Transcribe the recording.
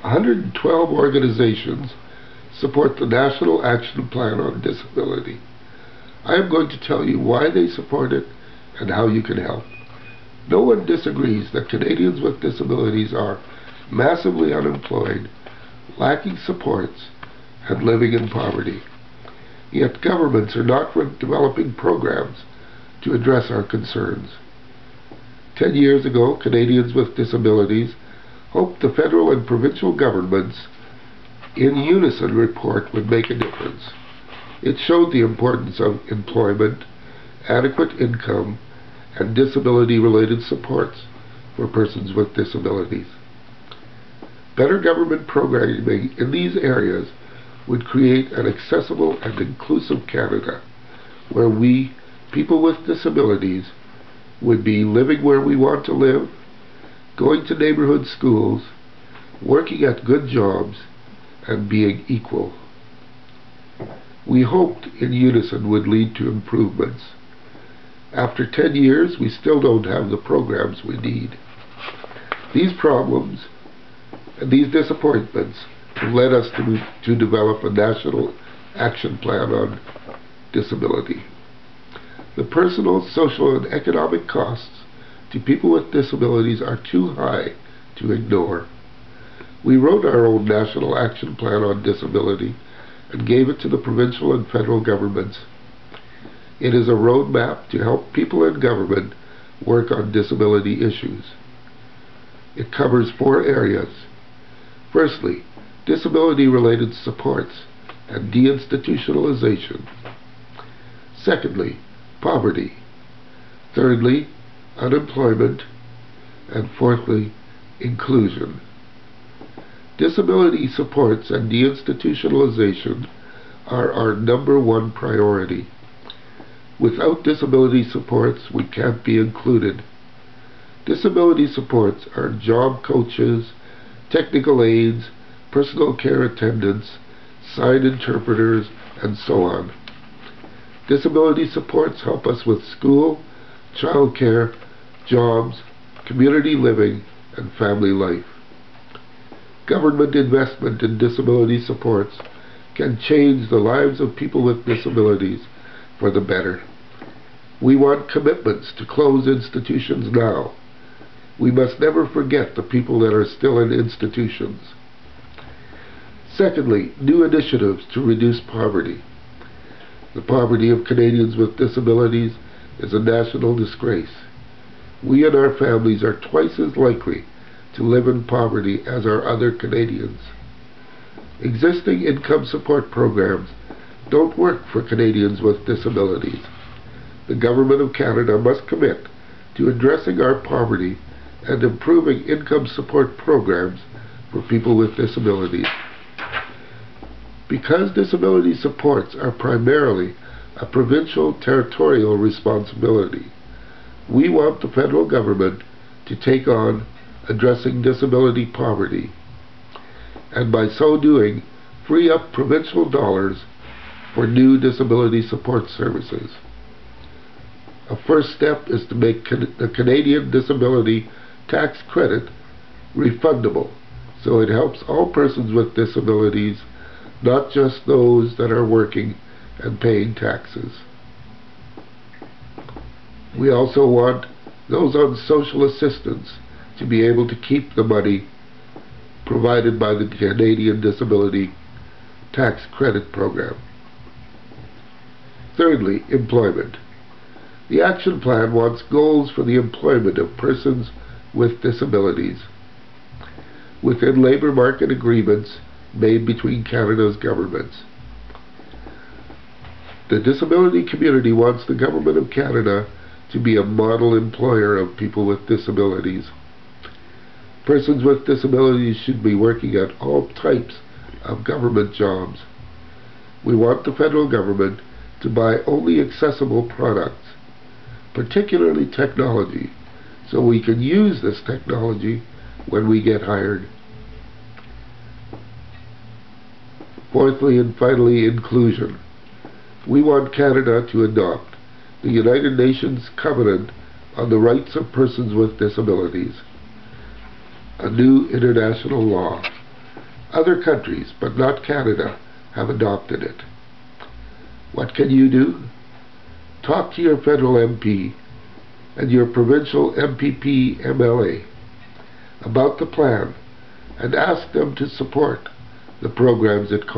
112 organizations support the National Action Plan on Disability. I am going to tell you why they support it and how you can help. No one disagrees that Canadians with disabilities are massively unemployed, lacking supports, and living in poverty. Yet governments are not developing programs to address our concerns. 10 years ago, Canadians with disabilities hoped the federal and provincial governments in unison report would make a difference. It showed the importance of employment, adequate income, and disability-related supports for persons with disabilities. Better government programming in these areas would create an accessible and inclusive Canada where we, people with disabilities, would be living where we want to live, going to neighborhood schools, working at good jobs, and being equal. We hoped in unison would lead to improvements. After 10 years, we still don't have the programs we need. These problems and these disappointments have led us to develop a National Action Plan on Disability. The personal, social, and economic costs to people with disabilities are too high to ignore. We wrote our own National Action Plan on Disability and gave it to the provincial and federal governments. It is a roadmap to help people in government work on disability issues. It covers 4 areas. Firstly, disability-related supports and deinstitutionalization. Secondly, poverty. Thirdly, unemployment. And fourthly, inclusion. Disability supports and deinstitutionalization are our #1 priority. Without disability supports, we can't be included. Disability supports are job coaches, technical aids, personal care attendants, sign interpreters, and so on. Disability supports help us with school, child care, jobs, community living, and family life. Government investment in disability supports can change the lives of people with disabilities for the better. We want commitments to close institutions now. We must never forget the people that are still in institutions. Secondly, new initiatives to reduce poverty. The poverty of Canadians with disabilities is a national disgrace. We and our families are twice as likely to live in poverty as are other Canadians. Existing income support programs don't work for Canadians with disabilities. The Government of Canada must commit to addressing our poverty and improving income support programs for people with disabilities. Because disability supports are primarily a provincial territorial responsibility, we want the federal government to take on addressing disability poverty, and by so doing, free up provincial dollars for new disability support services. A first step is to make the Canadian Disability Tax Credit refundable, so it helps all persons with disabilities, not just those that are working and paying taxes. We also want those on social assistance to be able to keep the money provided by the Canadian Disability Tax Credit Program. Thirdly, employment. The Action Plan wants goals for the employment of persons with disabilities within labour market agreements made between Canada's governments. The disability community wants the Government of Canada to be a model employer of people with disabilities. Persons with disabilities should be working at all types of government jobs. We want the federal government to buy only accessible products, particularly technology, so we can use this technology when we get hired. Fourthly and finally, inclusion. We want Canada to adopt the United Nations Covenant on the Rights of Persons with Disabilities, a new international law. Other countries, but not Canada, have adopted it. What can you do? Talk to your federal MP and your provincial MPP MLA about the plan and ask them to support the programs it calls